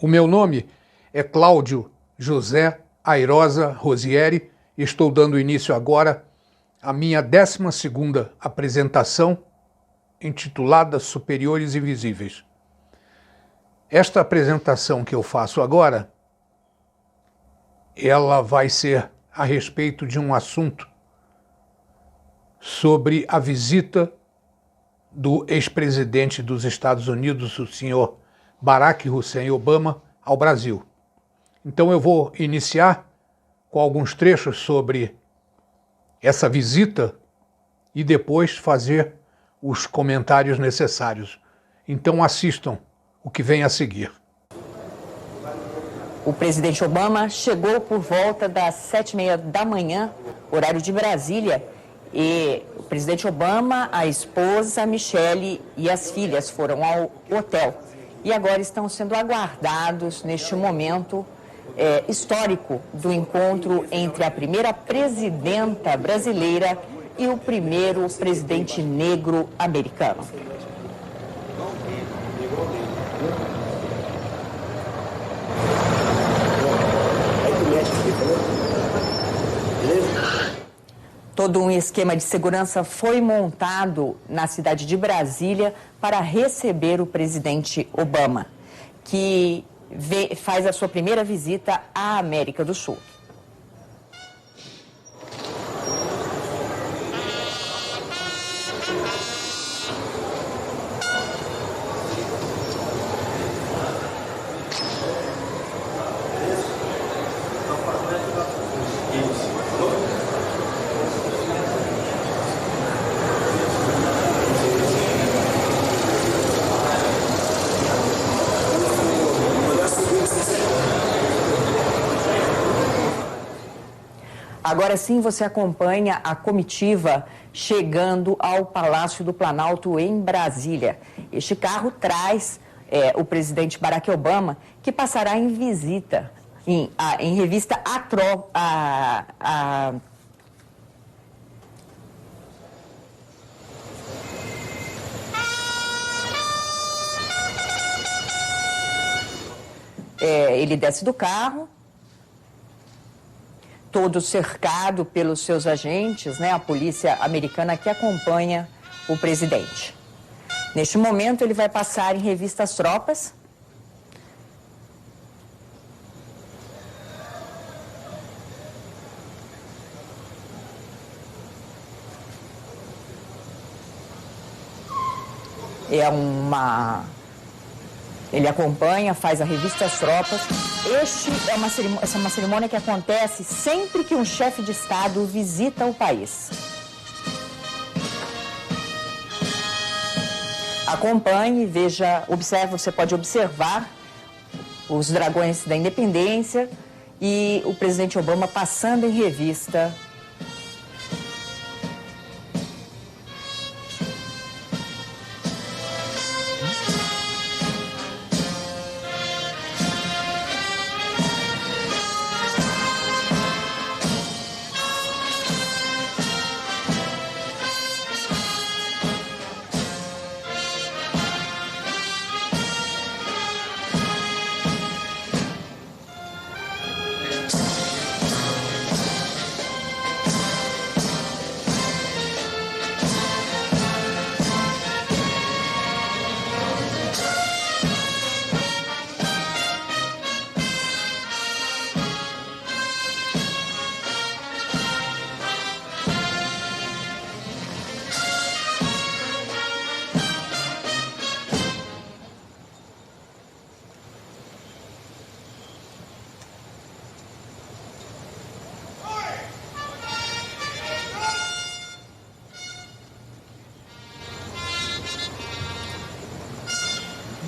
O meu nome é Cláudio José Airosa Rosieri e estou dando início agora à minha 12ª apresentação intitulada Superiores Invisíveis. Esta apresentação que eu faço agora, ela vai ser a respeito de um assunto sobre a visita do ex-presidente dos Estados Unidos, o senhor Barack Hussein Obama, ao Brasil. Então eu vou iniciar com alguns trechos sobre essa visita e depois fazer os comentários necessários. Então assistam o que vem a seguir. O presidente Obama chegou por volta das 7h30 da manhã, horário de Brasília, e o presidente Obama, a esposa Michelle e as filhas foram ao hotel e agora estão sendo aguardados neste momento histórico do encontro entre a primeira presidenta brasileira e o primeiro presidente negro americano. Todo um esquema de segurança foi montado na cidade de Brasília para receber o presidente Obama, que faz a sua primeira visita à América do Sul. Agora sim você acompanha a comitiva chegando ao Palácio do Planalto em Brasília. Este carro traz o presidente Barack Obama, que passará em visita, em revista ele desce do carro, todo cercado pelos seus agentes, a polícia americana que acompanha o presidente. Neste momento, ele vai passar em revista as tropas. Ele acompanha, faz a revista As Tropas. Essa é uma cerimônia que acontece sempre que um chefe de Estado visita o país. Acompanhe, veja, você pode observar os dragões da independência e o presidente Obama passando em revista .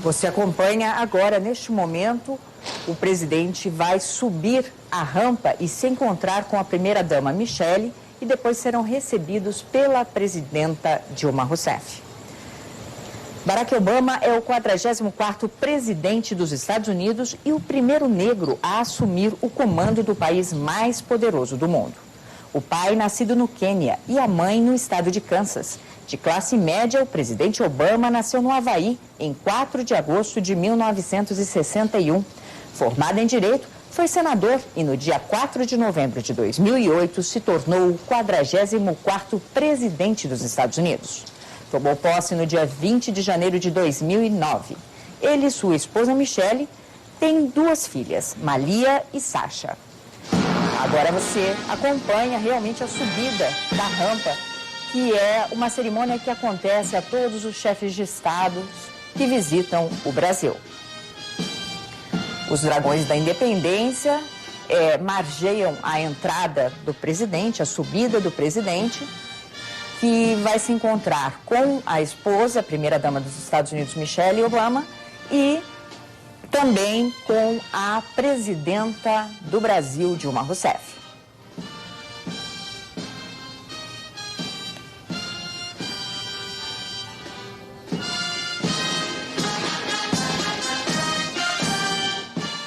Você acompanha agora, neste momento, o presidente vai subir a rampa e se encontrar com a primeira-dama Michelle e depois serão recebidos pela presidenta Dilma Rousseff. Barack Obama é o 44º presidente dos Estados Unidos e o primeiro negro a assumir o comando do país mais poderoso do mundo. O pai, nascido no Quênia, e a mãe no estado de Kansas. De classe média, o presidente Obama nasceu no Havaí em 4 de agosto de 1961. Formado em Direito, foi senador e no dia 4 de novembro de 2008 se tornou o 44º presidente dos Estados Unidos. Tomou posse no dia 20 de janeiro de 2009. Ele e sua esposa Michele têm 2 filhas, Malia e Sasha. Agora você acompanha realmente a subida da rampa, que é uma cerimônia que acontece a todos os chefes de estados que visitam o Brasil. Os Dragões da Independência margeiam a entrada do presidente, a subida do presidente, que vai se encontrar com a esposa, a primeira-dama dos Estados Unidos, Michelle Obama, e também com a presidenta do Brasil, Dilma Rousseff.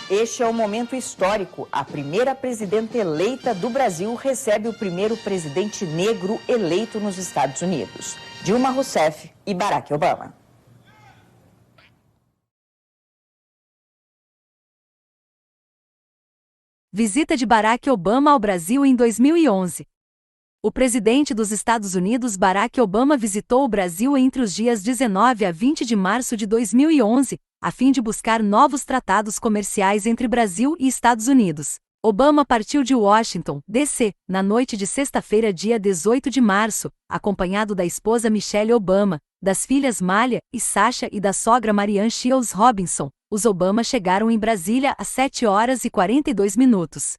Este é um momento histórico. A primeira presidenta eleita do Brasil recebe o primeiro presidente negro eleito nos Estados Unidos, Dilma Rousseff e Barack Obama. Visita de Barack Obama ao Brasil em 2011. O presidente dos Estados Unidos, Barack Obama, visitou o Brasil entre os dias 19 a 20 de março de 2011, a fim de buscar novos tratados comerciais entre Brasil e Estados Unidos. Obama partiu de Washington, D.C., na noite de sexta-feira, dia 18 de março, acompanhado da esposa Michelle Obama, das filhas Malia e Sasha e da sogra Marianne Shields Robinson. Os Obama chegaram em Brasília às 7 horas e 42 minutos.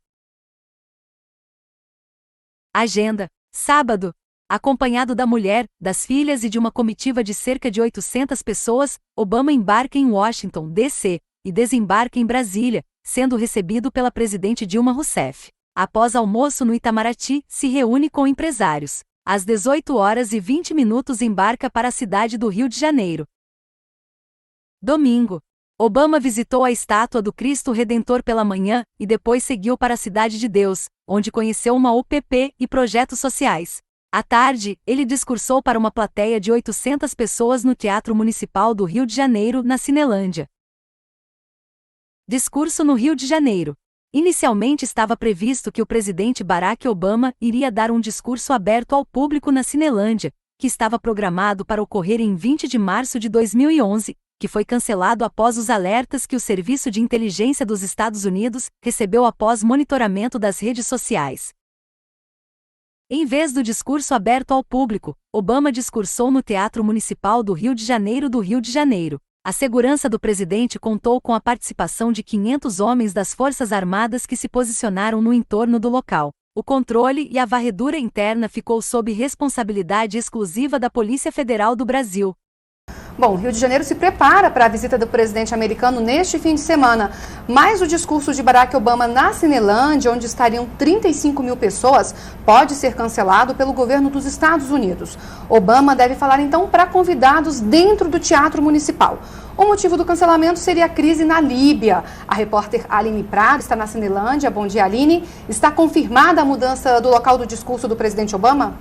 Agenda: sábado. Acompanhado da mulher, das filhas e de uma comitiva de cerca de 800 pessoas, Obama embarca em Washington, D.C., e desembarca em Brasília, sendo recebido pela presidente Dilma Rousseff. Após almoço no Itamaraty, se reúne com empresários. Às 18 horas e 20 minutos embarca para a cidade do Rio de Janeiro. Domingo. Obama visitou a estátua do Cristo Redentor pela manhã e depois seguiu para a Cidade de Deus, onde conheceu uma UPP e projetos sociais. À tarde, ele discursou para uma plateia de 800 pessoas no Teatro Municipal do Rio de Janeiro, na Cinelândia. Discurso no Rio de Janeiro. Inicialmente estava previsto que o presidente Barack Obama iria dar um discurso aberto ao público na Cinelândia, que estava programado para ocorrer em 20 de março de 2011, que foi cancelado após os alertas que o Serviço de Inteligência dos Estados Unidos recebeu após monitoramento das redes sociais. Em vez do discurso aberto ao público, Obama discursou no Teatro Municipal do Rio de Janeiro do Rio de Janeiro. A segurança do presidente contou com a participação de 500 homens das Forças Armadas que se posicionaram no entorno do local. O controle e a varredura interna ficou sob responsabilidade exclusiva da Polícia Federal do Brasil. Bom, Rio de Janeiro se prepara para a visita do presidente americano neste fim de semana, mas o discurso de Barack Obama na Cinelândia, onde estariam 35 mil pessoas, pode ser cancelado pelo governo dos Estados Unidos. Obama deve falar então para convidados dentro do Teatro Municipal. O motivo do cancelamento seria a crise na Líbia. A repórter Aline Prado está na Cinelândia. Bom dia, Aline. Está confirmada a mudança do local do discurso do presidente Obama?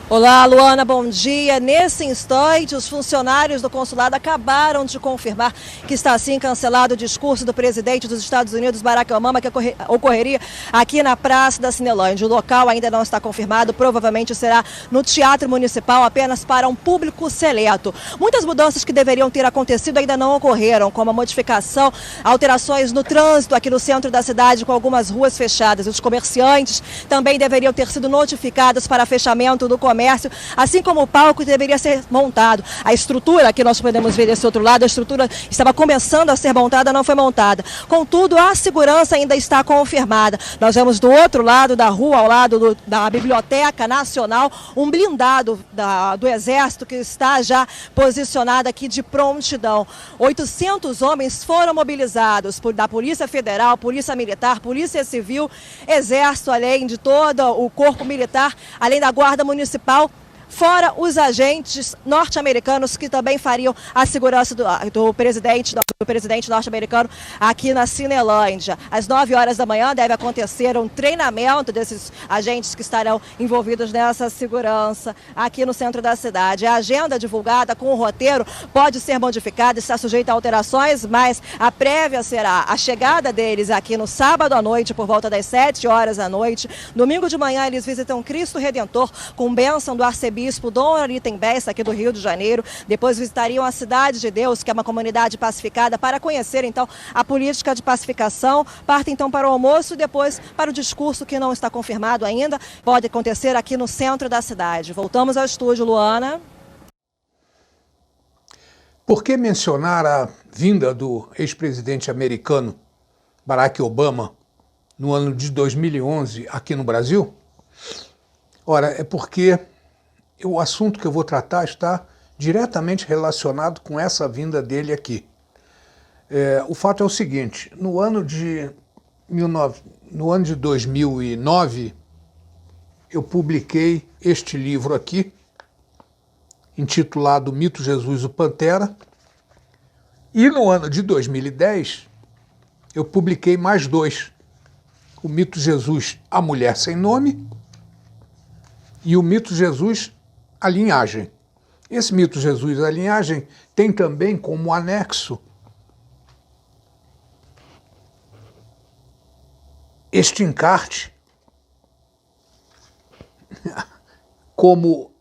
Olá, Luana, bom dia. Nesse instante, os funcionários do consulado acabaram de confirmar que está assim cancelado o discurso do presidente dos Estados Unidos, Barack Obama, que ocorreria aqui na Praça da Cinelândia. O local ainda não está confirmado, provavelmente será no Teatro Municipal, apenas para um público seleto. Muitas mudanças que deveriam ter acontecido ainda não ocorreram, como a modificação, alterações no trânsito aqui no centro da cidade, com algumas ruas fechadas. Os comerciantes também deveriam ter sido notificados para fechamento do comércio, assim como o palco deveria ser montado. A estrutura, que nós podemos ver desse outro lado, a estrutura estava começando a ser montada, não foi montada. Contudo, a segurança ainda está confirmada. Nós vemos do outro lado da rua, ao lado da Biblioteca Nacional, um blindado do Exército que está já posicionado aqui de prontidão. 800 homens foram mobilizados da Polícia Federal, Polícia Militar, Polícia Civil, Exército, além de todo o Corpo Militar, além da Guarda Municipal, fora os agentes norte-americanos que também fariam a segurança do presidente. do presidente norte-americano aqui na Cinelândia. Às 9 horas da manhã deve acontecer um treinamento desses agentes que estarão envolvidos nessa segurança aqui no centro da cidade. A agenda divulgada com o roteiro pode ser modificada, está sujeita a alterações, mas a prévia será a chegada deles aqui no sábado à noite, por volta das 7 horas da noite. Domingo de manhã eles visitam Cristo Redentor com bênção do arcebispo Dom Aritem Bessa, aqui do Rio de Janeiro. Depois visitariam a Cidade de Deus, que é uma comunidade pacificada, para conhecer então a política de pacificação. Partem então para o almoço e depois para o discurso, que não está confirmado ainda. Pode acontecer aqui no centro da cidade. Voltamos ao estúdio, Luana. Por que mencionar a vinda do ex-presidente americano Barack Obama no ano de 2011 aqui no Brasil? Ora, é porque o assunto que eu vou tratar está diretamente relacionado com essa vinda dele aqui. O fato é o seguinte: no ano de 2009, eu publiquei este livro aqui, intitulado Mito Jesus o Pantera, e no ano de 2010 eu publiquei mais dois: o Mito Jesus, a Mulher Sem Nome, e o Mito Jesus, a Linhagem. Esse Mito Jesus, a Linhagem, tem também como anexo este encarte, como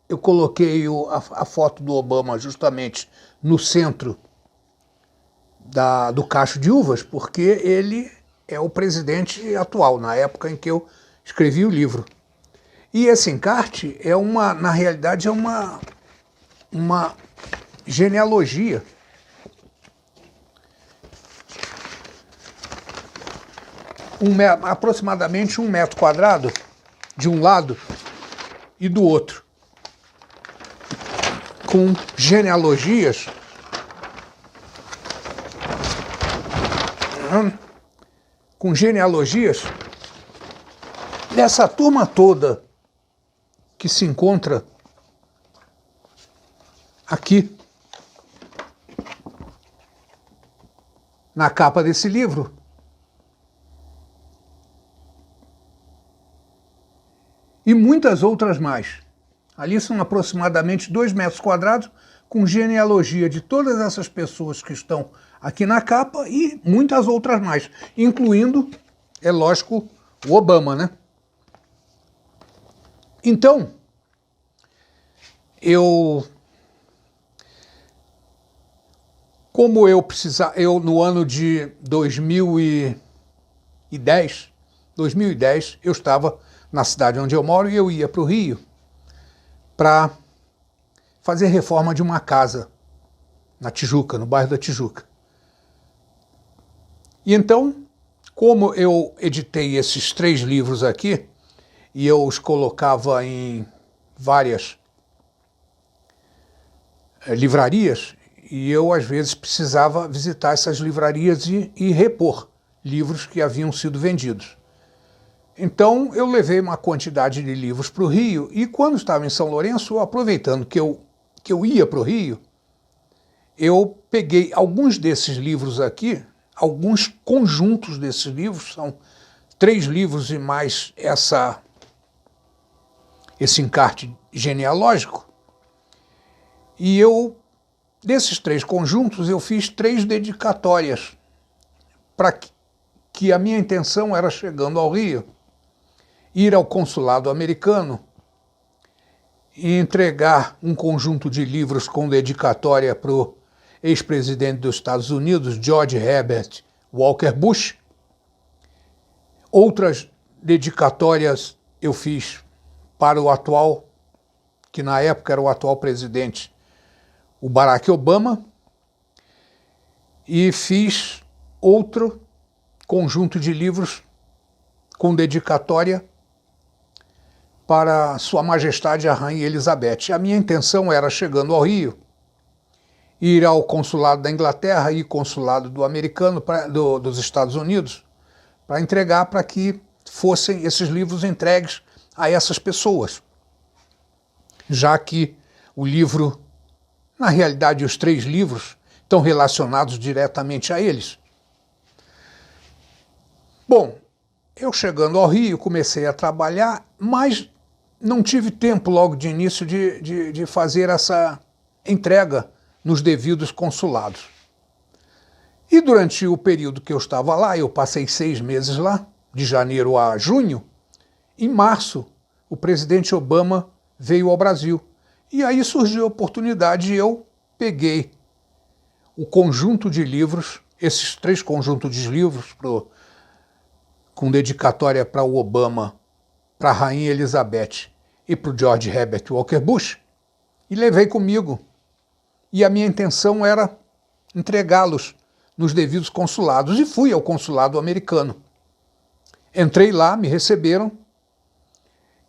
eu coloquei a foto do Obama justamente no centro do cacho de uvas, porque ele é o presidente atual, na época em que eu escrevi o livro. E esse encarte na realidade, é uma genealogia. Aproximadamente 1 metro quadrado de um lado e do outro, com genealogias dessa turma toda que se encontra aqui na capa desse livro. E muitas outras mais. Ali são aproximadamente 2 metros quadrados, com genealogia de todas essas pessoas que estão aqui na capa e muitas outras mais, incluindo, é lógico, o Obama, né? Então, eu no ano de 2010, eu estava na cidade onde eu moro e eu ia para o Rio para fazer reforma de uma casa na Tijuca, no bairro da Tijuca. E então, como eu editei esses 3 livros aqui, e eu os colocava em várias livrarias, e eu às vezes precisava visitar essas livrarias e repor livros que haviam sido vendidos. Então eu levei uma quantidade de livros para o Rio, e quando estava em São Lourenço, aproveitando que eu ia para o Rio, eu peguei alguns desses livros aqui, alguns conjuntos desses livros, são 3 livros e mais esse encarte genealógico, e desses 3 conjuntos, eu fiz 3 dedicatórias, para que a minha intenção era, chegando ao Rio, ir ao consulado americano e entregar um conjunto de livros com dedicatória para o ex-presidente dos Estados Unidos, George Herbert Walker Bush. Outras dedicatórias eu fiz para o atual, que na época era o atual presidente, o Barack Obama, e fiz outro conjunto de livros com dedicatória para Sua Majestade a Rainha Elizabeth. A minha intenção era, chegando ao Rio, ir ao consulado da Inglaterra e consulado do americano, dos Estados Unidos, para entregar, para que fossem esses livros entregues a essas pessoas. Já que o livro, na realidade os 3 livros, estão relacionados diretamente a eles. Bom, eu chegando ao Rio, comecei a trabalhar, mas não tive tempo logo de início de fazer essa entrega nos devidos consulados. E durante o período que eu estava lá, eu passei 6 meses lá, de janeiro a junho. Em março, o presidente Obama veio ao Brasil. E aí surgiu a oportunidade e eu peguei o conjunto de livros, esses 3 conjuntos de livros, com dedicatória para o Obama, para a Rainha Elizabeth e para o George Herbert Walker Bush, e levei comigo. E a minha intenção era entregá-los nos devidos consulados, e fui ao consulado americano. Entrei lá, me receberam,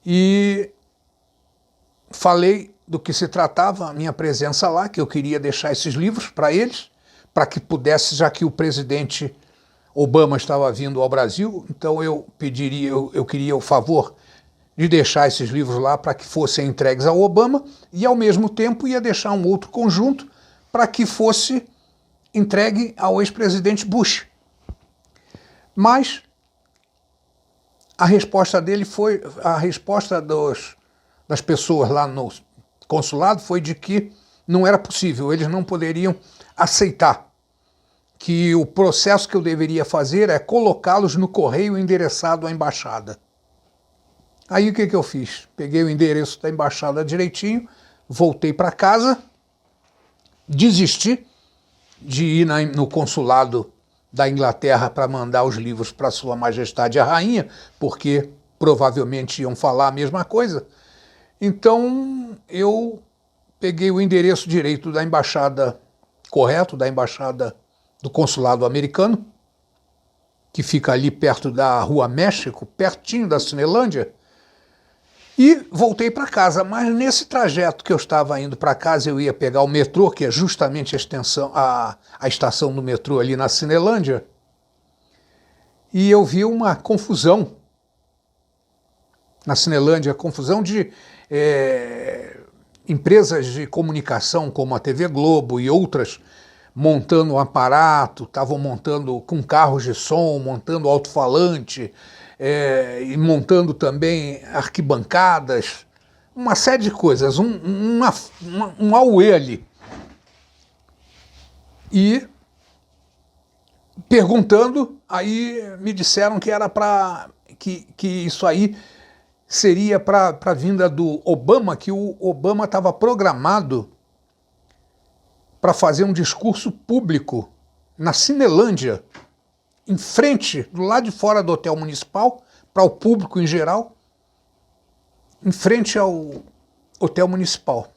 e falei do que se tratava, a minha presença lá, que eu queria deixar esses livros para eles, para que pudesse, já que o presidente Obama estava vindo ao Brasil, então eu queria o favor de deixar esses livros lá para que fossem entregues ao Obama, e ao mesmo tempo ia deixar um outro conjunto para que fosse entregue ao ex-presidente Bush. Mas a resposta dele foi, a resposta das pessoas lá no consulado foi de que não era possível, eles não poderiam aceitar, que o processo que eu deveria fazer é colocá-los no correio endereçado à embaixada. Aí o que eu fiz? Peguei o endereço da embaixada direitinho, voltei para casa, desisti de ir no consulado da Inglaterra para mandar os livros para Sua Majestade a Rainha, porque provavelmente iam falar a mesma coisa. Então eu peguei o endereço direito da embaixada, correto, da embaixada do consulado americano, que fica ali perto da Rua México, pertinho da Cinelândia, e voltei para casa. Mas nesse trajeto que eu estava indo para casa, eu ia pegar o metrô, que é justamente a estação do metrô ali na Cinelândia, e eu vi uma confusão na Cinelândia, confusão de empresas de comunicação como a TV Globo e outras montando um aparato, estavam montando com carros de som, montando alto-falante, e montando também arquibancadas, uma série de coisas, um auê ali. E perguntando, aí me disseram que era que isso aí seria para a vinda do Obama, que o Obama estava programado para fazer um discurso público na Cinelândia, em frente, do lado de fora do Hotel Municipal, para o público em geral, em frente ao Hotel Municipal,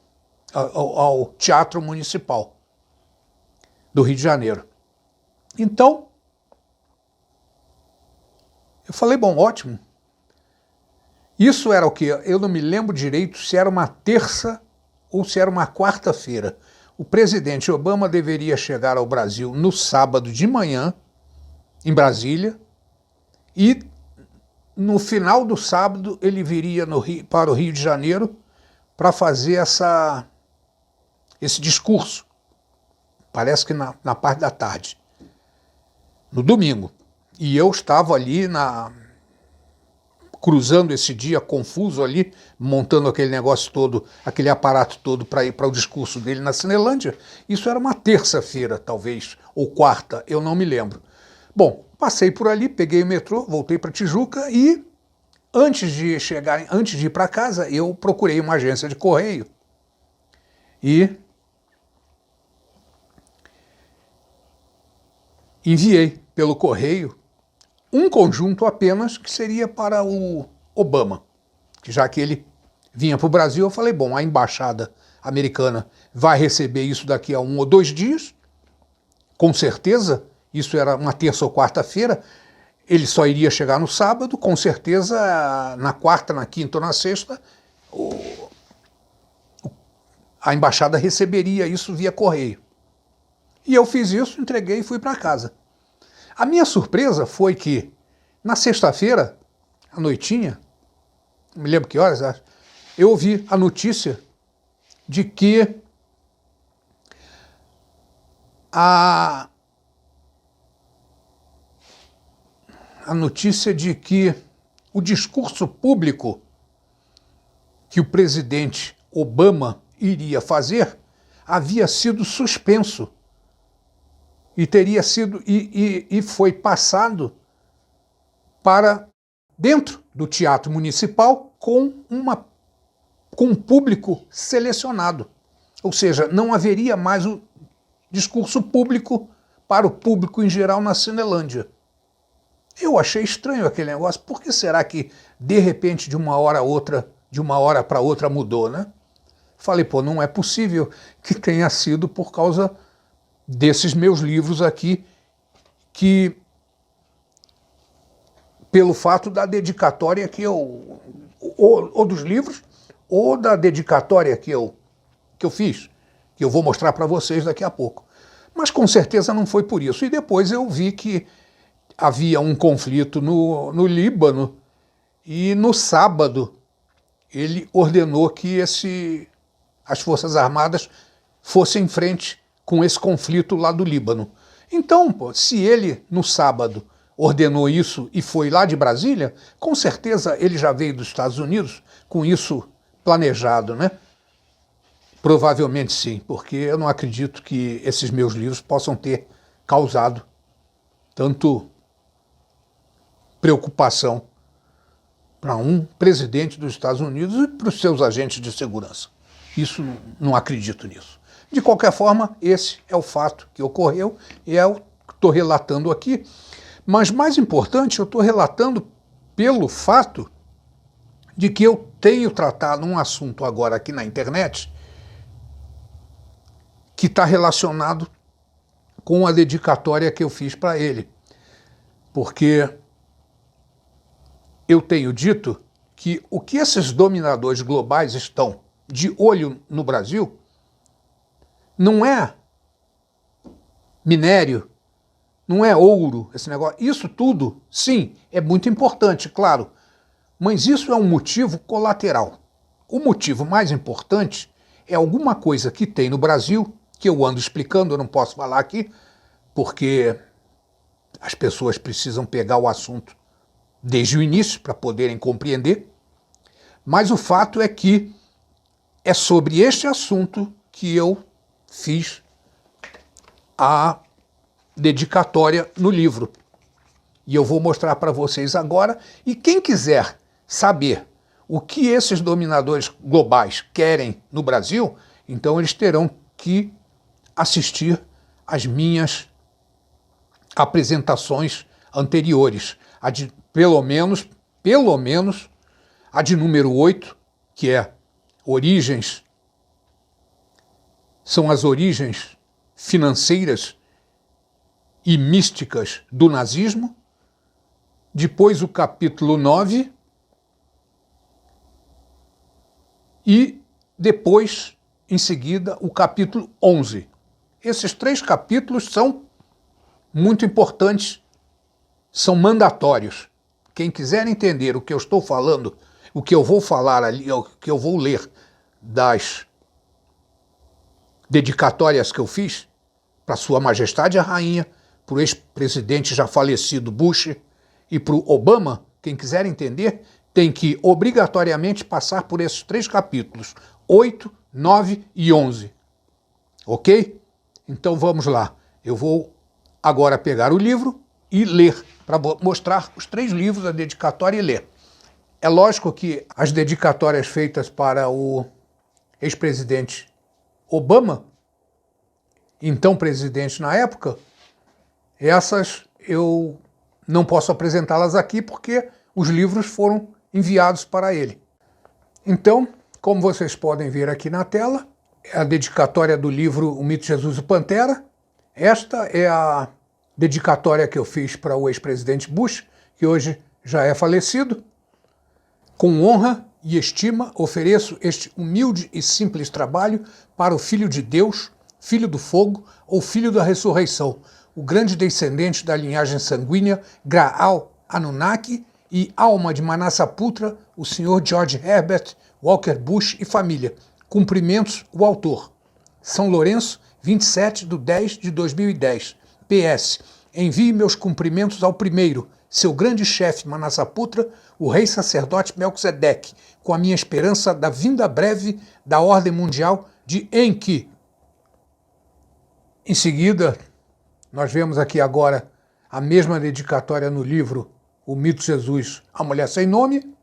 ao Teatro Municipal do Rio de Janeiro. Então, eu falei, bom, ótimo. Isso era o quê? Eu não me lembro direito se era uma terça ou se era uma quarta-feira. O presidente Obama deveria chegar ao Brasil no sábado de manhã, em Brasília, e no final do sábado ele viria para o Rio de Janeiro para fazer esse discurso. Parece que na parte da tarde, no domingo. E eu estava ali cruzando esse dia confuso ali, montando aquele negócio todo, aquele aparato todo para ir para o discurso dele na Cinelândia. Isso era uma terça-feira, talvez, ou quarta, eu não me lembro. Bom, passei por ali, peguei o metrô, voltei para Tijuca e antes de ir para casa, eu procurei uma agência de correio e enviei pelo correio um conjunto apenas que seria para o Obama, já que ele vinha para o Brasil. Eu falei, bom, a embaixada americana vai receber isso daqui a 1 ou 2 dias, com certeza. Isso era uma terça ou quarta-feira, ele só iria chegar no sábado, com certeza na quarta, na quinta ou na sexta, a embaixada receberia isso via correio. E eu fiz isso, entreguei e fui para casa. A minha surpresa foi que, na sexta-feira, à noitinha, não me lembro que horas, eu ouvi a notícia de que a notícia de que o discurso público que o presidente Obama iria fazer havia sido suspenso e teria sido e foi passado para dentro do Teatro Municipal com um público selecionado. Ou seja, não haveria mais o discurso público para o público em geral na Cinelândia. Eu achei estranho aquele negócio. Por que será que, de repente, de uma hora para outra mudou, né? Falei, pô, não é possível que tenha sido por causa desses meus livros aqui, que pelo fato da dedicatória que eu, ou dos livros, ou da dedicatória que eu fiz, que eu vou mostrar para vocês daqui a pouco. Mas com certeza não foi por isso. E depois eu vi que havia um conflito no Líbano, e no sábado ele ordenou que as Forças Armadas fossem em frente com esse conflito lá do Líbano. Então, pô, se ele, no sábado, ordenou isso e foi lá de Brasília, com certeza ele já veio dos Estados Unidos com isso planejado, né? Provavelmente sim, porque eu não acredito que esses meus livros possam ter causado tanto preocupação para um presidente dos Estados Unidos e para os seus agentes de segurança. Isso, não acredito nisso. De qualquer forma, esse é o fato que ocorreu e é o que estou relatando aqui. Mas mais importante, eu estou relatando pelo fato de que eu tenho tratado um assunto agora aqui na internet que está relacionado com a dedicatória que eu fiz para ele. Porque eu tenho dito que o que esses dominadores globais estão de olho no Brasil não é minério, não é ouro, esse negócio. Isso tudo, sim, é muito importante, claro, mas isso é um motivo colateral. O motivo mais importante é alguma coisa que tem no Brasil, que eu ando explicando, eu não posso falar aqui, porque as pessoas precisam pegar o assunto desde o início para poderem compreender, mas o fato é que é sobre este assunto que eu fiz a dedicatória no livro. E eu vou mostrar para vocês agora, e quem quiser saber o que esses dominadores globais querem no Brasil, então eles terão que assistir às minhas apresentações anteriores, pelo menos a de número 8, que é origens, são as origens financeiras e místicas do nazismo, depois o capítulo 9, e depois, em seguida, o capítulo 11. Esses 3 capítulos são muito importantes, são mandatórios. Quem quiser entender o que eu estou falando, o que eu vou falar ali, o que eu vou ler das dedicatórias que eu fiz para Sua Majestade a Rainha, para o ex-presidente já falecido Bush e para o Obama, quem quiser entender, tem que obrigatoriamente passar por esses 3 capítulos, 8, 9 e 11. Ok? Então vamos lá. Eu vou agora pegar o livro e ler, para mostrar os 3 livros, a dedicatória e ler. É lógico que as dedicatórias feitas para o ex-presidente Obama, então presidente na época, essas eu não posso apresentá-las aqui porque os livros foram enviados para ele. Então, como vocês podem ver aqui na tela, é a dedicatória do livro O Mito de Jesus e Pantera. Esta é a dedicatória que eu fiz para o ex-presidente Bush, que hoje já é falecido. Com honra e estima, ofereço este humilde e simples trabalho para o Filho de Deus, Filho do Fogo ou Filho da Ressurreição, o grande descendente da linhagem sanguínea Graal Anunnaki e alma de Manassaputra, o Sr. George Herbert Walker Bush e família. Cumprimentos, o autor. São Lourenço, 27/10/2010. PS. Envie meus cumprimentos ao primeiro, seu grande chefe Manasaputra, o rei sacerdote Melquisedeque, com a minha esperança da vinda breve da ordem mundial de Enki. Em seguida, nós vemos aqui agora a mesma dedicatória no livro O Mito Jesus, A Mulher Sem Nome.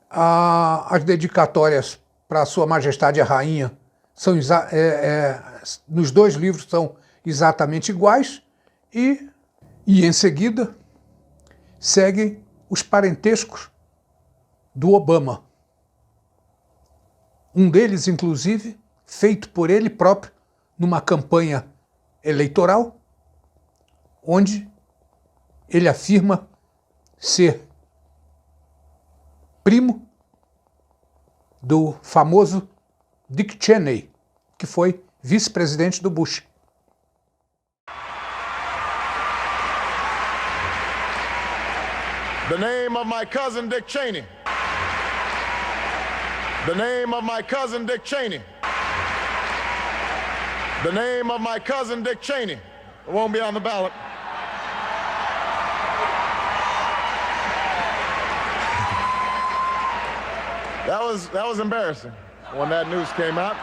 As dedicatórias para Sua Majestade a Rainha são nos dois livros são exatamente iguais e em seguida seguem os parentescos do Obama. Um deles, inclusive, feito por ele próprio numa campanha eleitoral, onde ele afirma ser primo do famoso Dick Cheney, que foi vice-presidente do Bush. The name of my cousin Dick Cheney. The name of my cousin Dick Cheney. The name of my cousin Dick Cheney. It won't be on the ballot. That was embarrassing when that news came out.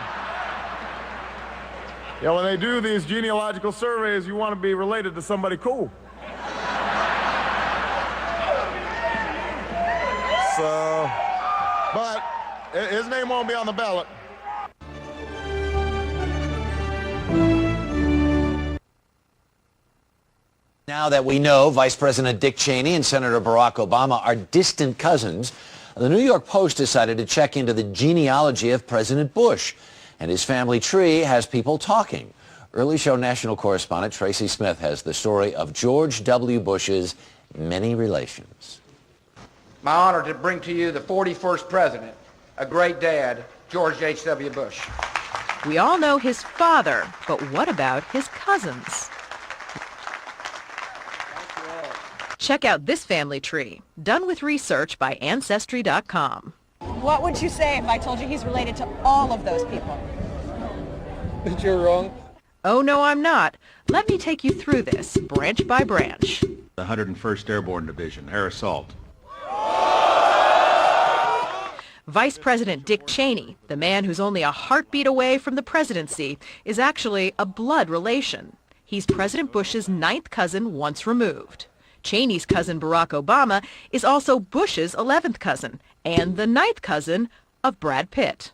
Yeah, when they do these genealogical surveys, you want to be related to somebody cool. So, but his name won't be on the ballot. Now that we know Vice President Dick Cheney and Senator Barack Obama are distant cousins, the New York Post decided to check into the genealogy of President Bush, and his family tree has people talking. Early Show national correspondent Tracy Smith has the story of George W. Bush's many relations. My honor to bring to you the 41st president, a great dad, George H.W. Bush. We all know his father, but what about his cousins? Check out this family tree, done with research by Ancestry.com. What would you say if I told you he's related to all of those people? You're wrong. Oh, no, I'm not. Let me take you through this, branch by branch. The 101st Airborne Division, air assault. Vice President Dick Cheney, the man who's only a heartbeat away from the presidency, is actually a blood relation. He's President Bush's 9th cousin once removed. Cheney's cousin Barack Obama is also Bush's 11th cousin and the 9th cousin of Brad Pitt.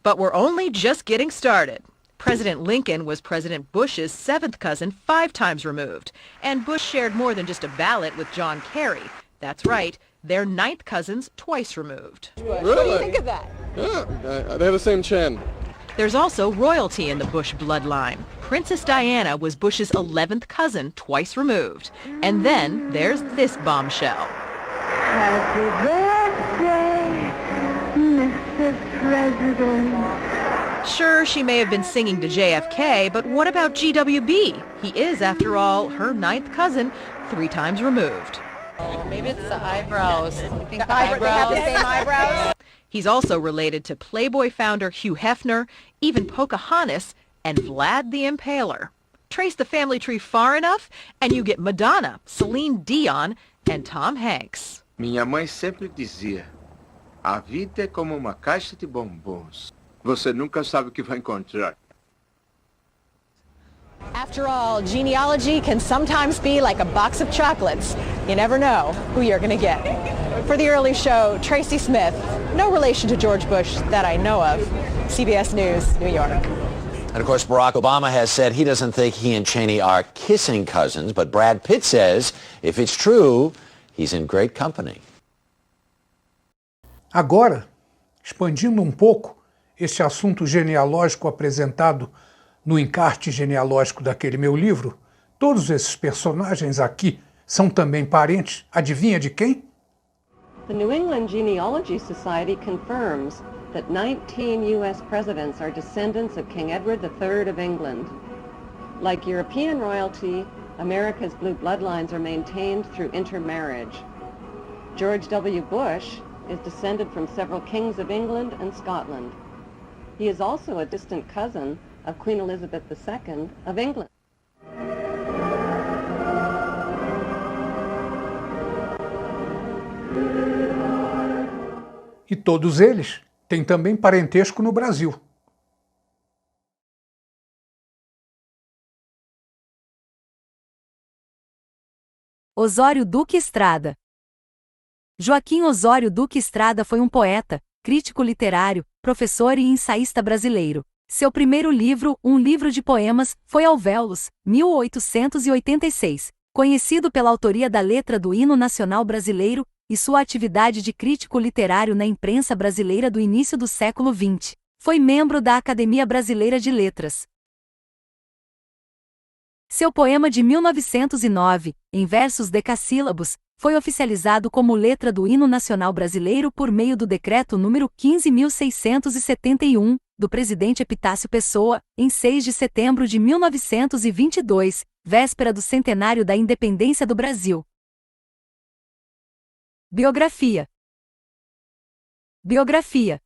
But we're only just getting started. President Lincoln was President Bush's 7th cousin 5 times removed, and Bush shared more than just a ballot with John Kerry. That's right, they're 9th cousins twice removed. Really? What do you think of that? Yeah, they have the same chin. There's also royalty in the Bush bloodline. Princess Diana was Bush's 11th cousin twice removed. And then there's this bombshell. Happy birthday, Mr. President. Sure, she may have been singing to JFK, but what about GWB? He is, after all, her 9th cousin 3 times removed. Maybe it's the eyebrows. You think the They have the same eyebrows? He's also related to Playboy founder Hugh Hefner, even Pocahontas, and Vlad the Impaler. Trace the family tree far enough, and you get Madonna, Celine Dion, and Tom Hanks. Minha mãe sempre dizia, a vida é como uma caixa de bombons. Você nunca sabe o que vai encontrar. After all, genealogy can sometimes be like a box of chocolates. You never know who you're going to get. For The Early Show, Tracy Smith. No relation to George Bush that I know of. CBS News, New York. And of course, Barack Obama has said he doesn't think he and Cheney are kissing cousins, but Brad Pitt says if it's true, he's in great company. Agora, expandindo um pouco este assunto genealógico apresentado no encarte genealógico daquele meu livro, todos esses personagens aqui são também parentes, adivinha de quem? The New England Genealogy Society confirms that 19 U.S. presidents are descendants of King Edward III of England. Like European royalty, America's blue bloodlines are maintained through intermarriage. George W. Bush is descended from several kings of England and Scotland. He is also a distant cousin of Queen Elizabeth II of England. E todos eles têm também parentesco no Brasil. Osório Duque Estrada. Joaquim Osório Duque Estrada foi um poeta, crítico literário, professor e ensaísta brasileiro. Seu primeiro livro, um livro de poemas, foi Alvéolos, 1886. Conhecido pela autoria da letra do Hino Nacional Brasileiro, e sua atividade de crítico literário na imprensa brasileira do início do século XX. Foi membro da Academia Brasileira de Letras. Seu poema de 1909, em versos decassílabos, foi oficializado como letra do Hino Nacional Brasileiro por meio do Decreto número 15.671, do presidente Epitácio Pessoa, em 6 de setembro de 1922, véspera do centenário da independência do Brasil. Biografia. Biografia.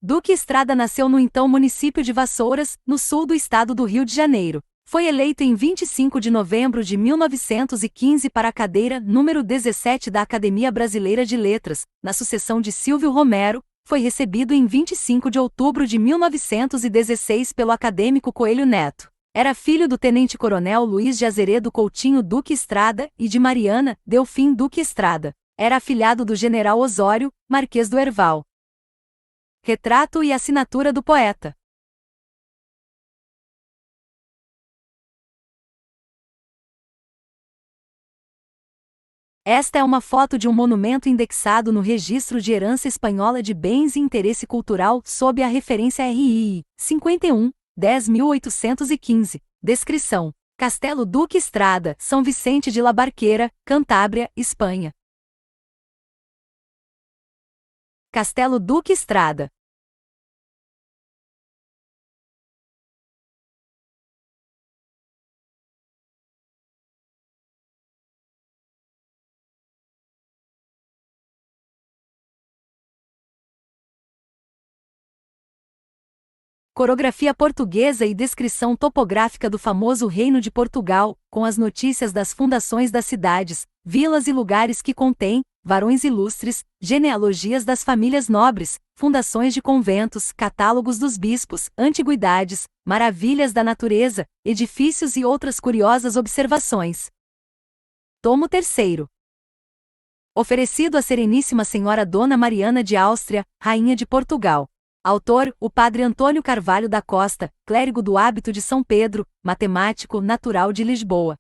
Duque Estrada nasceu no então município de Vassouras, no sul do estado do Rio de Janeiro. Foi eleito em 25 de novembro de 1915 para a cadeira número 17 da Academia Brasileira de Letras, na sucessão de Silvio Romero. Foi recebido em 25 de outubro de 1916 pelo acadêmico Coelho Neto. Era filho do tenente-coronel Luiz de Azeredo Coutinho Duque Estrada e de Mariana Delfim Duque Estrada. Era afilhado do general Osório, Marquês do Herval. Retrato e assinatura do poeta. Esta é uma foto de um monumento indexado no Registro de Herança Espanhola de Bens e Interesse Cultural sob a referência RI 51, 10.815. Descrição: Castelo Duque Estrada, São Vicente de la Barquera, Cantábria, Espanha. Castelo Duque Estrada. Corografia portuguesa e descrição topográfica do famoso Reino de Portugal, com as notícias das fundações das cidades, vilas e lugares que contém, varões ilustres, genealogias das famílias nobres, fundações de conventos, catálogos dos bispos, antiguidades, maravilhas da natureza, edifícios e outras curiosas observações. Tomo 3º. Oferecido à Sereníssima Senhora Dona Mariana de Áustria, Rainha de Portugal. Autor, o padre Antônio Carvalho da Costa, clérigo do hábito de São Pedro, matemático, natural de Lisboa.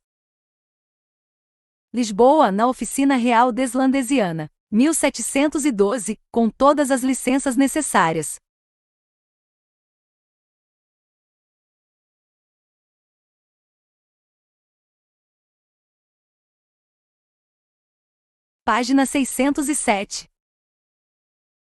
Lisboa, na Oficina Real Deslandesiana, 1712, com todas as licenças necessárias. Página 607.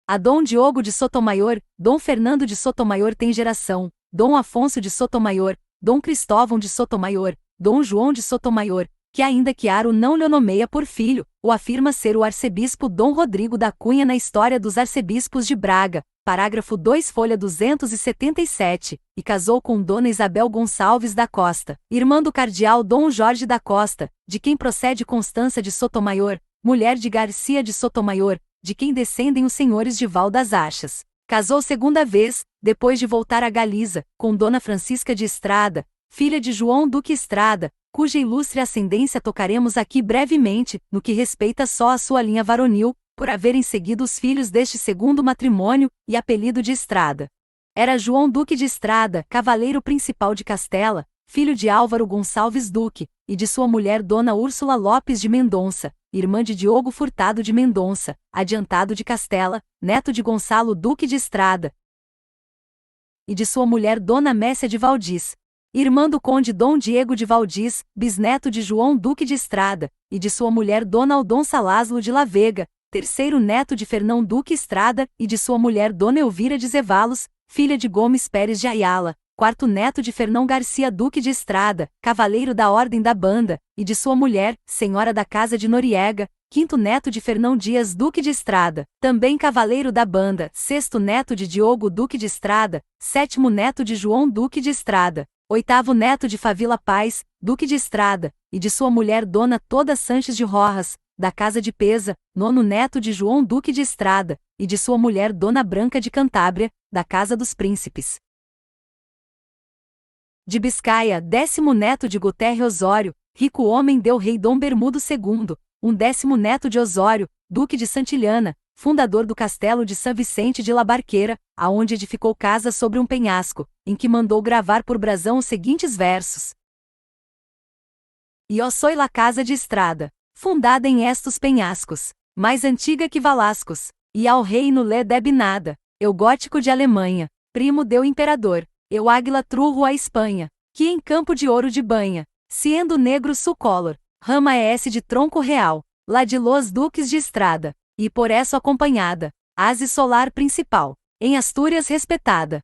A Dom Diogo de Sotomayor, Dom Fernando de Sotomayor tem geração, Dom Afonso de Sotomayor, Dom Cristóvão de Sotomayor, Dom João de Sotomayor, que ainda que Aro não lhe nomeia por filho, o afirma ser o arcebispo Dom Rodrigo da Cunha na História dos Arcebispos de Braga, parágrafo 2 folha 277, e casou com Dona Isabel Gonçalves da Costa, irmã do cardeal Dom Jorge da Costa, de quem procede Constança de Sotomayor, mulher de Garcia de Sotomayor, de quem descendem os senhores de Val das Achas. Casou segunda vez, depois de voltar a Galiza, com Dona Francisca de Estrada, filha de João Duque Estrada, cuja ilustre ascendência tocaremos aqui brevemente, no que respeita só à sua linha varonil, por haverem seguido os filhos deste segundo matrimônio, e apelido de Estrada. Era João Duque de Estrada, cavaleiro principal de Castela, filho de Álvaro Gonçalves Duque, e de sua mulher Dona Úrsula Lopes de Mendonça, irmã de Diogo Furtado de Mendonça, adiantado de Castela, neto de Gonçalo Duque de Estrada, e de sua mulher Dona Messia de Valdis, irmã do conde Dom Diego de Valdis, bisneto de João Duque de Estrada, e de sua mulher Dona Aldonça Laszlo de La Vega, terceiro neto de Fernão Duque Estrada, e de sua mulher Dona Elvira de Zevalos, filha de Gomes Pérez de Ayala, quarto neto de Fernão Garcia Duque de Estrada, cavaleiro da Ordem da Banda, e de sua mulher, senhora da Casa de Noriega, quinto neto de Fernão Dias Duque de Estrada, também cavaleiro da banda, sexto neto de Diogo Duque de Estrada, sétimo neto de João Duque de Estrada, oitavo neto de Favila Paz, Duque de Estrada, e de sua mulher Dona Toda Sanches de Rojas, da Casa de Pesa, nono neto de João Duque de Estrada, e de sua mulher Dona Branca de Cantábria, da Casa dos Príncipes. De Biscaia, décimo neto de Guterre Osório, rico homem del rei Dom Bermudo II, décimo neto de Osório, Duque de Santillana, fundador do castelo de São Vicente de La Barqueira, aonde edificou casa sobre um penhasco, em que mandou gravar por brasão os seguintes versos. E ó soy la casa de Estrada, fundada em estos penhascos, mais antiga que Valascos, e ao reino lhe debe nada, eu gótico de Alemanha, primo deu imperador, eu águila trurro a Espanha, que em campo de ouro de banha, siendo negro sucolor, rama é esse de tronco real, lá de los duques de Estrada, e por isso acompanhada, ase solar principal, em Astúrias respetada.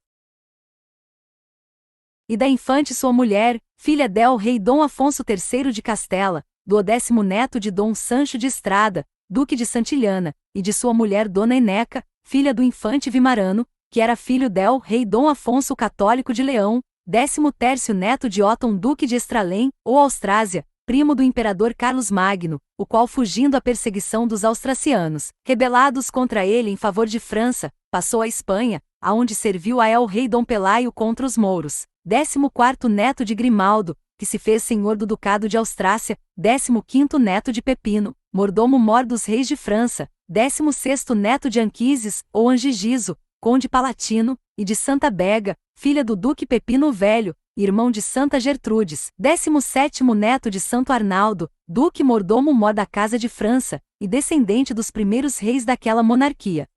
E da infante sua mulher, filha del rei Dom Afonso III de Castela, do 10º neto de Dom Sancho de Estrada, Duque de Santillana, e de sua mulher Dona Eneca, filha do infante Vimarano, que era filho del rei Dom Afonso Católico de Leão, 13º neto de Otton Duque de Estralém, ou Austrásia, primo do imperador Carlos Magno, o qual fugindo à perseguição dos austracianos, rebelados contra ele em favor de França, passou à Espanha, aonde serviu a el rei Dom Pelaio contra os mouros, 14º neto de Grimaldo, que se fez senhor do Ducado de Austrácia, 15º neto de Pepino, mordomo-mor dos reis de França, 16º neto de Anquises, ou Angigiso, conde palatino, e de Santa Bega, filha do Duque Pepino o Velho, irmão de Santa Gertrudes, 17º neto de Santo Arnaldo, duque mordomo-mor da Casa de França, e descendente dos primeiros reis daquela monarquia.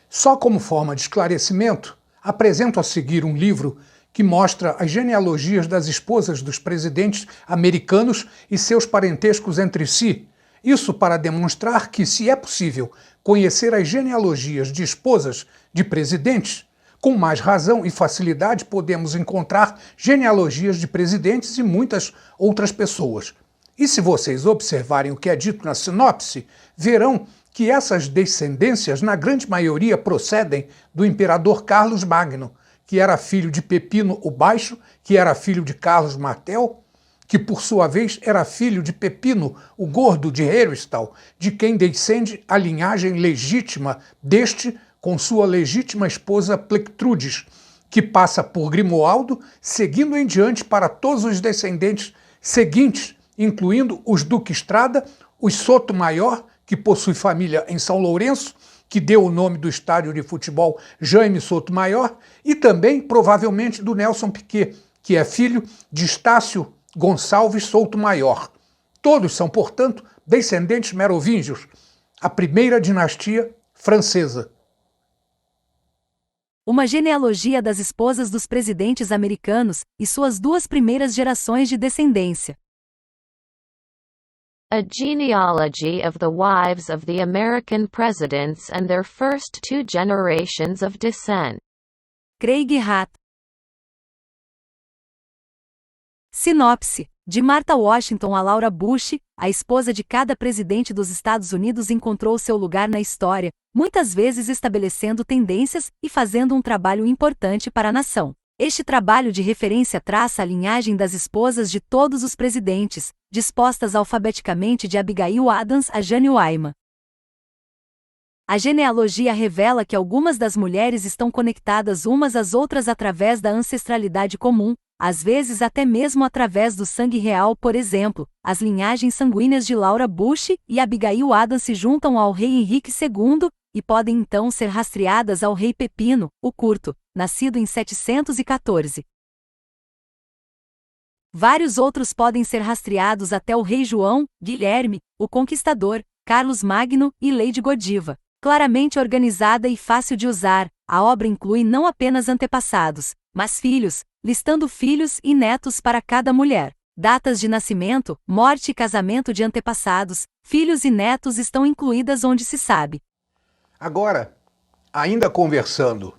Só como forma de esclarecimento, apresento a seguir um livro que mostra as genealogias das esposas dos presidentes americanos e seus parentescos entre si. Isso para demonstrar que, se é possível conhecer as genealogias de esposas de presidentes, com mais razão e facilidade podemos encontrar genealogias de presidentes e muitas outras pessoas. E se vocês observarem o que é dito na sinopse, verão que essas descendências, na grande maioria, procedem do imperador Carlos Magno, que era filho de Pepino o Baixo, que era filho de Carlos Martel, que por sua vez era filho de Pepino o Gordo de Heristal, de quem descende a linhagem legítima deste com sua legítima esposa Plectrudes, que passa por Grimoaldo, seguindo em diante para todos os descendentes seguintes, incluindo os Duque Estrada, os Sotomayor, que possui família em São Lourenço, que deu o nome do estádio de futebol Jaime Sotomayor, e também, provavelmente, do Nelson Piquet, que é filho de Estácio Gonçalves Sotomayor. Todos são, portanto, descendentes merovingios, a primeira dinastia francesa. Uma genealogia das esposas dos presidentes americanos e suas duas primeiras gerações de descendência. A genealogy of the wives of the American presidents and their first two generations of descent. Craig Hatt. Sinopse: de Martha Washington a Laura Bush, a esposa de cada presidente dos Estados Unidos encontrou seu lugar na história, muitas vezes estabelecendo tendências e fazendo um trabalho importante para a nação. Este trabalho de referência traça a linhagem das esposas de todos os presidentes, dispostas alfabeticamente de Abigail Adams a Jane Wyman. A genealogia revela que algumas das mulheres estão conectadas umas às outras através da ancestralidade comum, às vezes até mesmo através do sangue real. Por exemplo, as linhagens sanguíneas de Laura Bush e Abigail Adams se juntam ao rei Henrique II, e podem então ser rastreadas ao rei Pepino, o Curto, nascido em 714. Vários outros podem ser rastreados até o rei João, Guilherme, o Conquistador, Carlos Magno e Lady Godiva. Claramente organizada e fácil de usar, a obra inclui não apenas antepassados, mas filhos, listando filhos e netos para cada mulher. Datas de nascimento, morte e casamento de antepassados, filhos e netos estão incluídas onde se sabe. Agora, ainda conversando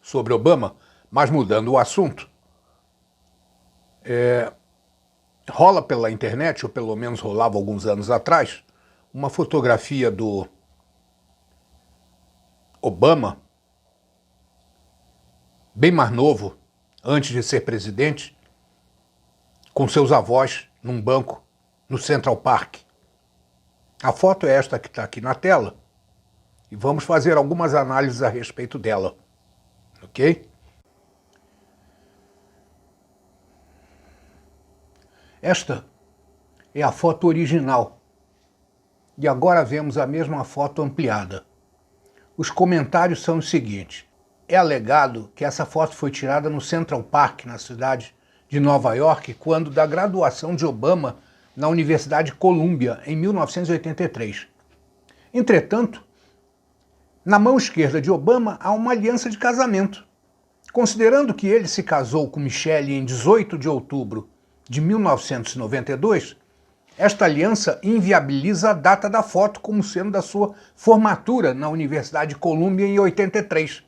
sobre Obama, mas mudando o assunto, rola pela internet, ou pelo menos rolava alguns anos atrás, uma fotografia do Obama, bem mais novo, antes de ser presidente, com seus avós num banco no Central Park. A foto é esta que está aqui na tela e vamos fazer algumas análises a respeito dela, ok? Esta é a foto original e agora vemos a mesma foto ampliada. Os comentários são os seguintes: é alegado que essa foto foi tirada no Central Park, na cidade de Nova York, quando da graduação de Obama na Universidade de Columbia, em 1983. Entretanto, na mão esquerda de Obama há uma aliança de casamento. Considerando que ele se casou com Michelle em 18 de outubro de 1992, esta aliança inviabiliza a data da foto como sendo da sua formatura na Universidade de Columbia em 83,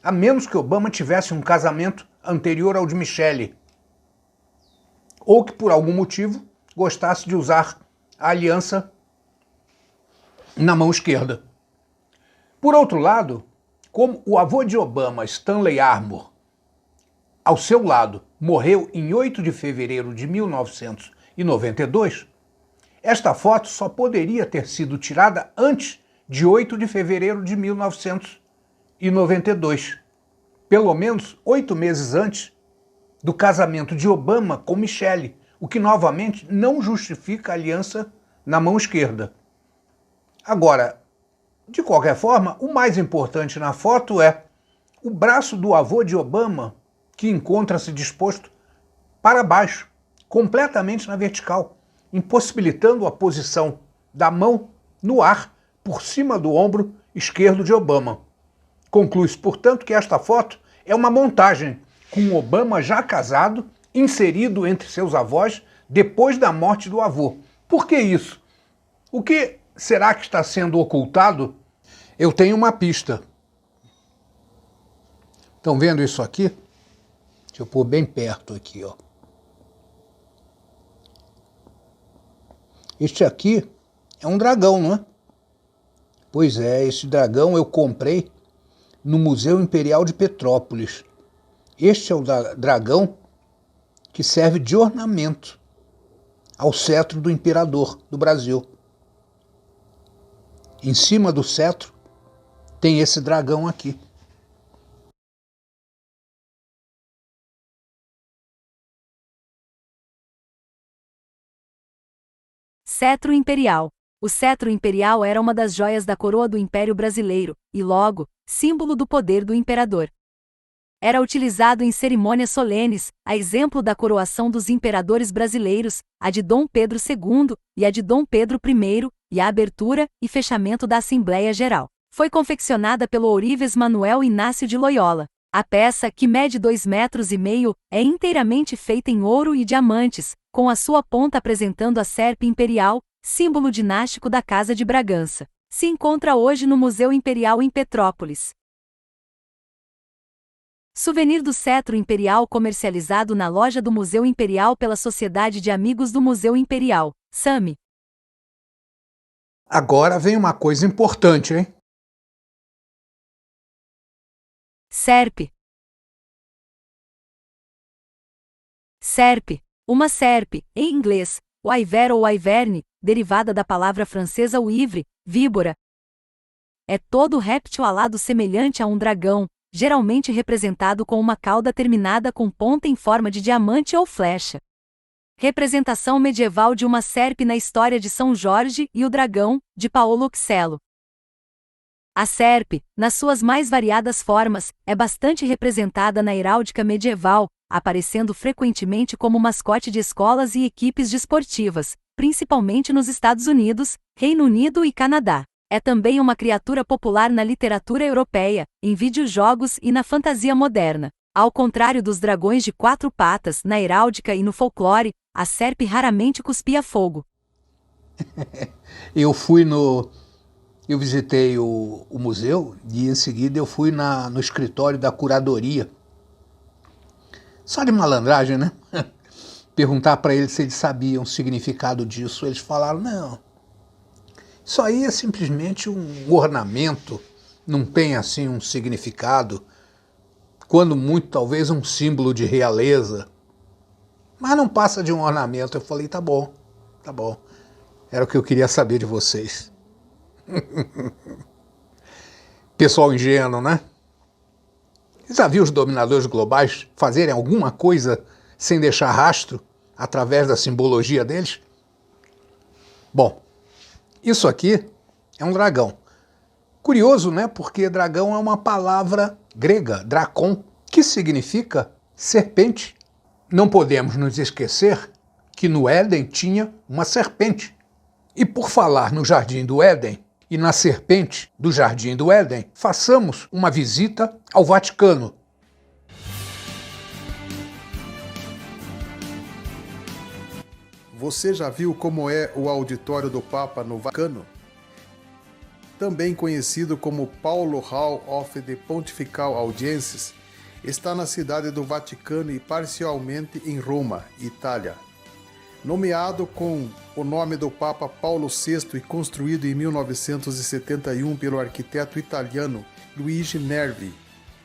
a menos que Obama tivesse um casamento anterior ao de Michelle, ou que por algum motivo gostasse de usar a aliança na mão esquerda. Por outro lado, como o avô de Obama, Stanley Armour, ao seu lado, morreu em 8 de fevereiro de 1992, esta foto só poderia ter sido tirada antes de 8 de fevereiro de 1992, pelo menos 8 meses antes do casamento de Obama com Michelle, o que novamente não justifica a aliança na mão esquerda. Agora, de qualquer forma, o mais importante na foto é o braço do avô de Obama, que encontra-se disposto para baixo, completamente na vertical, impossibilitando a posição da mão no ar por cima do ombro esquerdo de Obama. Conclui-se, portanto, que esta foto é uma montagem com Obama já casado, inserido entre seus avós depois da morte do avô. Por que isso? O que será que está sendo ocultado? Eu tenho uma pista. Estão vendo isso aqui? Deixa eu pôr bem perto aqui, ó. Este aqui é um dragão, não é? Pois é, esse dragão eu comprei no Museu Imperial de Petrópolis. Este é o dragão que serve de ornamento ao cetro do imperador do Brasil. Em cima do cetro tem esse dragão aqui. Cetro imperial. O cetro imperial era uma das joias da coroa do Império Brasileiro, e logo, símbolo do poder do imperador. Era utilizado em cerimônias solenes, a exemplo da coroação dos imperadores brasileiros, a de Dom Pedro II e a de Dom Pedro I, e a abertura e fechamento da Assembleia Geral. Foi confeccionada pelo ourives Manuel Inácio de Loyola. A peça, que mede 2,5 metros, é inteiramente feita em ouro e diamantes, com a sua ponta apresentando a serpe imperial, símbolo dinástico da Casa de Bragança. Se encontra hoje no Museu Imperial em Petrópolis. Souvenir do cetro imperial comercializado na loja do Museu Imperial pela Sociedade de Amigos do Museu Imperial, SAMI. Agora vem uma coisa importante, hein? Serpe. Serpe. Uma serpe, em inglês, wyvern ou wyvern, derivada da palavra francesa uivre, víbora. É todo réptil alado semelhante a um dragão, geralmente representado com uma cauda terminada com ponta em forma de diamante ou flecha. Representação medieval de uma serpe na história de São Jorge e o Dragão, de Paolo Uxello. A serpe, nas suas mais variadas formas, é bastante representada na heráldica medieval, aparecendo frequentemente como mascote de escolas e equipes desportivas, principalmente nos Estados Unidos, Reino Unido e Canadá. É também uma criatura popular na literatura europeia, em videojogos e na fantasia moderna. Ao contrário dos dragões de 4 patas na heráldica e no folclore, a serpe raramente cuspia fogo. Eu visitei o museu e em seguida eu fui no escritório da curadoria. Só de malandragem, né? Perguntar para eles se eles sabiam o significado disso. Eles falaram, não, isso aí é simplesmente um ornamento, não tem assim um significado, quando muito talvez um símbolo de realeza, mas não passa de um ornamento. Eu falei, tá bom, era o que eu queria saber de vocês. Pessoal ingênuo, né? Já viu os dominadores globais fazerem alguma coisa sem deixar rastro através da simbologia deles? Bom, isso aqui é um dragão. Curioso, né? Porque dragão é uma palavra grega, drakon, que significa serpente. Não podemos nos esquecer que no Éden tinha uma serpente. E por falar no Jardim do Éden e na serpente do Jardim do Éden, façamos uma visita ao Vaticano. Você já viu como é o auditório do Papa no Vaticano? Também conhecido como Paulo Hall of the Pontifical Audiences, está na cidade do Vaticano e parcialmente em Roma, Itália. Nomeado com o nome do Papa Paulo VI e construído em 1971 pelo arquiteto italiano Luigi Nervi,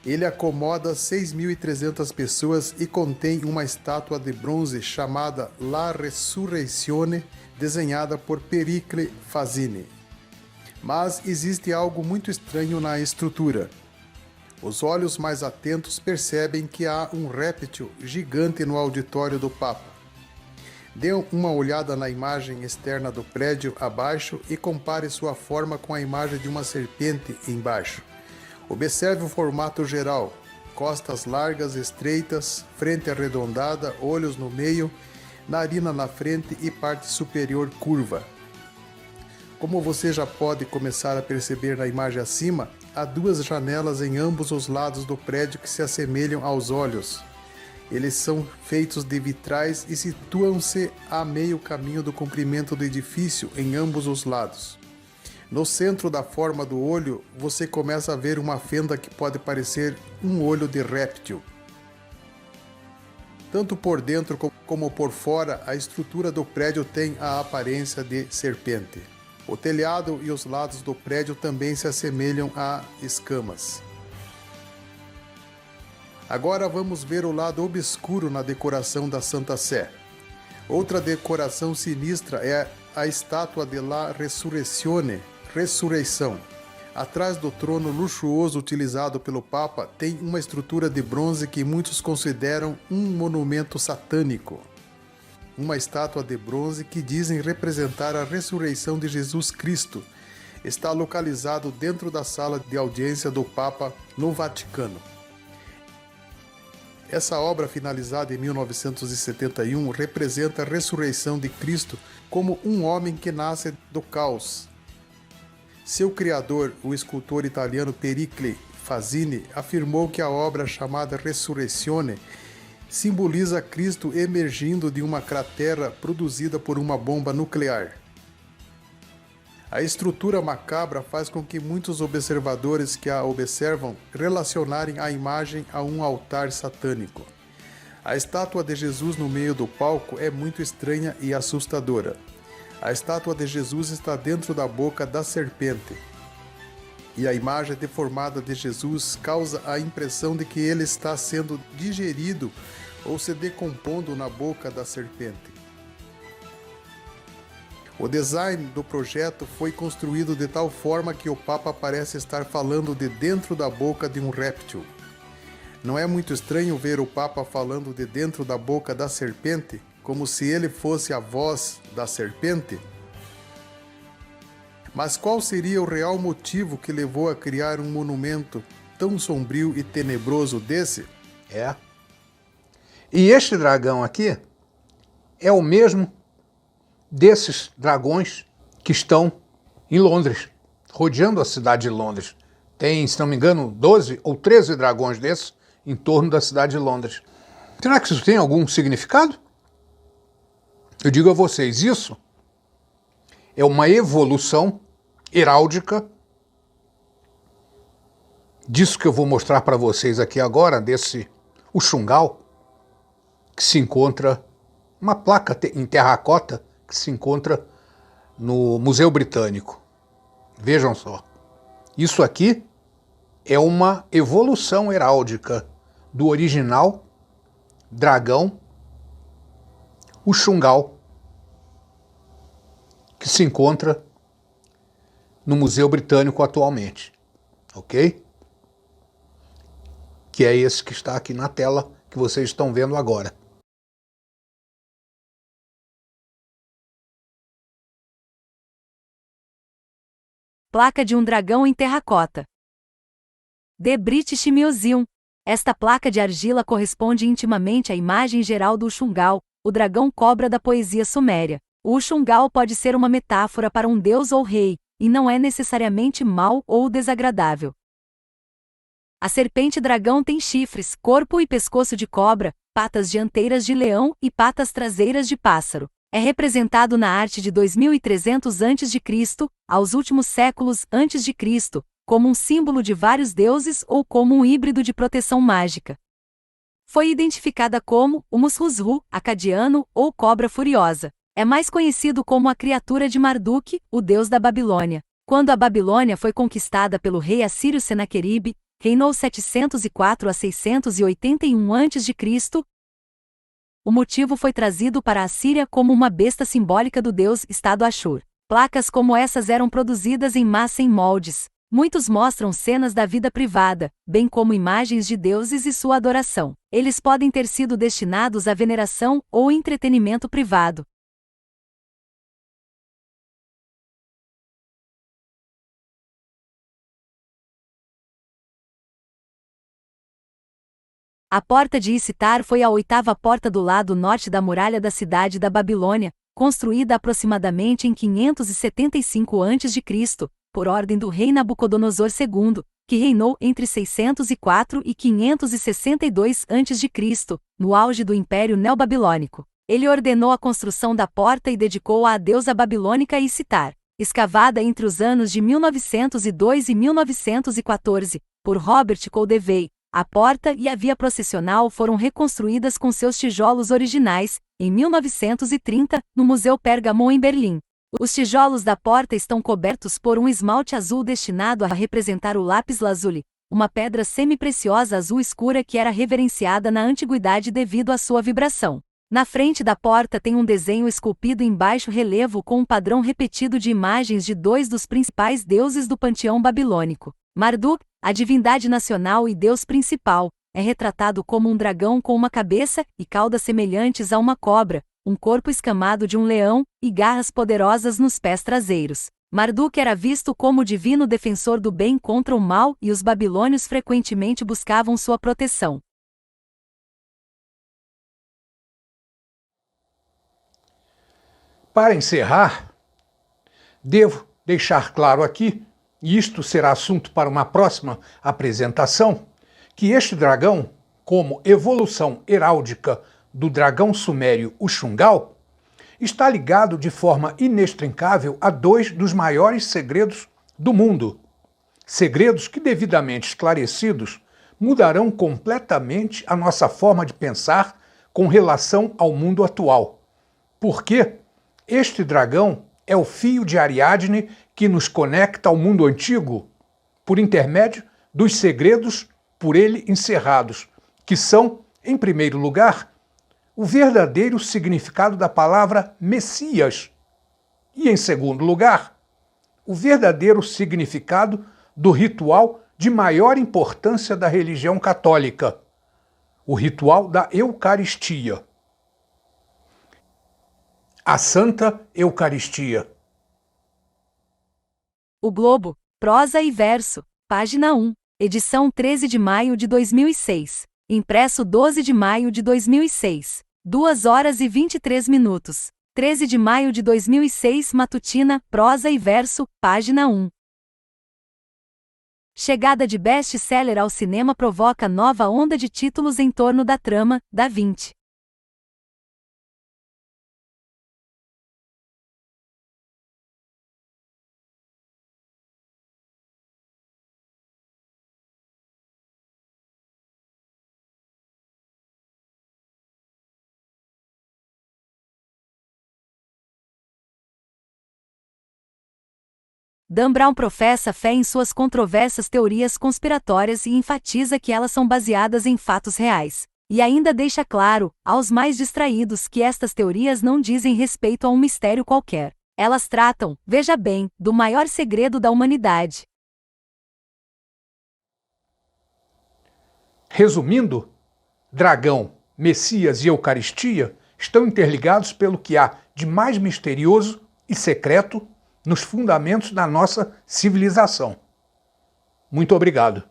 ele acomoda 6.300 pessoas e contém uma estátua de bronze chamada La Resurrezione, desenhada por Pericle Fazzini. Mas existe algo muito estranho na estrutura. Os olhos mais atentos percebem que há um réptil gigante no auditório do Papa. Dê uma olhada na imagem externa do prédio abaixo e compare sua forma com a imagem de uma serpente embaixo. Observe o formato geral: costas largas, estreitas, frente arredondada, olhos no meio, narina na frente e parte superior curva. Como você já pode começar a perceber na imagem acima, há 2 janelas em ambos os lados do prédio que se assemelham aos olhos. Eles são feitos de vitrais e situam-se a meio caminho do comprimento do edifício em ambos os lados. No centro da forma do olho, você começa a ver uma fenda que pode parecer um olho de réptil. Tanto por dentro como por fora, a estrutura do prédio tem a aparência de serpente. O telhado e os lados do prédio também se assemelham a escamas. Agora vamos ver o lado obscuro na decoração da Santa Sé. Outra decoração sinistra é a estátua de La Resurrezione, Ressurreição. Atrás do trono luxuoso utilizado pelo Papa tem uma estrutura de bronze que muitos consideram um monumento satânico. Uma estátua de bronze que dizem representar a ressurreição de Jesus Cristo. Está localizado dentro da sala de audiência do Papa no Vaticano. Essa obra, finalizada em 1971, representa a ressurreição de Cristo como um homem que nasce do caos. Seu criador, o escultor italiano Pericle Fazzini, afirmou que a obra chamada Resurrezione simboliza Cristo emergindo de uma cratera produzida por uma bomba nuclear. A estrutura macabra faz com que muitos observadores que a observam relacionarem a imagem a um altar satânico. A estátua de Jesus no meio do palco é muito estranha e assustadora. A estátua de Jesus está dentro da boca da serpente. E a imagem deformada de Jesus causa a impressão de que ele está sendo digerido ou se decompondo na boca da serpente. O design do projeto foi construído de tal forma que o Papa parece estar falando de dentro da boca de um réptil. Não é muito estranho ver o Papa falando de dentro da boca da serpente, como se ele fosse a voz da serpente? Mas qual seria o real motivo que levou a criar um monumento tão sombrio e tenebroso desse? E este dragão aqui é o mesmo desses dragões que estão em Londres, rodeando a cidade de Londres. Tem, se não me engano, 12 ou 13 dragões desses em torno da cidade de Londres. Será que isso tem algum significado? Eu digo a vocês, isso é uma evolução heráldica disso que eu vou mostrar para vocês aqui agora, desse Uxungal, que se encontra, uma placa em terracota, que se encontra no Museu Britânico. Vejam só. Isso aqui é uma evolução heráldica do original dragão Uxungal, que se encontra no Museu Britânico atualmente. Ok? Que é esse que está aqui na tela que vocês estão vendo agora. Placa de um dragão em terracota. The British Museum. Esta placa de argila corresponde intimamente à imagem geral do Uxungal, o dragão cobra da poesia suméria. O Uxungal pode ser uma metáfora para um deus ou rei, e não é necessariamente mau ou desagradável. A serpente dragão tem chifres, corpo e pescoço de cobra, patas dianteiras de leão e patas traseiras de pássaro. É representado na arte de 2300 a.C., aos últimos séculos a.C., como um símbolo de vários deuses ou como um híbrido de proteção mágica. Foi identificada como o Mushushu, acadiano ou cobra furiosa. É mais conhecido como a criatura de Marduk, o deus da Babilônia. Quando a Babilônia foi conquistada pelo rei assírio Senaqueribe, reinou 704 a 681 a.C., o motivo foi trazido para a Síria como uma besta simbólica do deus Estado Ashur. Placas como essas eram produzidas em massa em moldes. Muitos mostram cenas da vida privada, bem como imagens de deuses e sua adoração. Eles podem ter sido destinados à veneração ou entretenimento privado. A porta de Isitar foi a 8ª porta do lado norte da muralha da cidade da Babilônia, construída aproximadamente em 575 a.C., por ordem do rei Nabucodonosor II, que reinou entre 604 e 562 a.C., no auge do Império Neobabilônico. Ele ordenou a construção da porta e dedicou-a à deusa babilônica Isitar. Escavada entre os anos de 1902 e 1914, por Robert Coldevey, a porta e a via processional foram reconstruídas com seus tijolos originais, em 1930, no Museu Pergamon em Berlim. Os tijolos da porta estão cobertos por um esmalte azul destinado a representar o lápis lazuli, uma pedra semi-preciosa azul escura que era reverenciada na antiguidade devido à sua vibração. Na frente da porta tem um desenho esculpido em baixo relevo com um padrão repetido de imagens de dois dos principais deuses do panteão babilônico. Marduk, a divindade nacional e deus principal, é retratado como um dragão com uma cabeça e caudas semelhantes a uma cobra, um corpo escamado de um leão e garras poderosas nos pés traseiros. Marduk era visto como o divino defensor do bem contra o mal e os babilônios frequentemente buscavam sua proteção. Para encerrar, devo deixar claro aqui, e isto será assunto para uma próxima apresentação, que este dragão, como evolução heráldica do dragão sumério Uxungal, está ligado de forma inextricável a dois dos maiores segredos do mundo. Segredos que, devidamente esclarecidos, mudarão completamente a nossa forma de pensar com relação ao mundo atual. Porque este dragão é o fio de Ariadne que nos conecta ao mundo antigo, por intermédio dos segredos por ele encerrados, que são, em primeiro lugar, o verdadeiro significado da palavra Messias. E, em segundo lugar, o verdadeiro significado do ritual de maior importância da religião católica, o ritual da Eucaristia. A Santa Eucaristia. O Globo, prosa e verso, página 1, edição 13 de maio de 2006, impresso 12 de maio de 2006, 2 horas e 23 minutos, 13 de maio de 2006, matutina, prosa e verso, página 1. Chegada de best-seller ao cinema provoca nova onda de títulos em torno da trama, Da Vinci. Dan Brown professa fé em suas controversas teorias conspiratórias e enfatiza que elas são baseadas em fatos reais. E ainda deixa claro, aos mais distraídos, que estas teorias não dizem respeito a um mistério qualquer. Elas tratam, veja bem, do maior segredo da humanidade. Resumindo, dragão, Messias e Eucaristia estão interligados pelo que há de mais misterioso e secreto nos fundamentos da nossa civilização. Muito obrigado.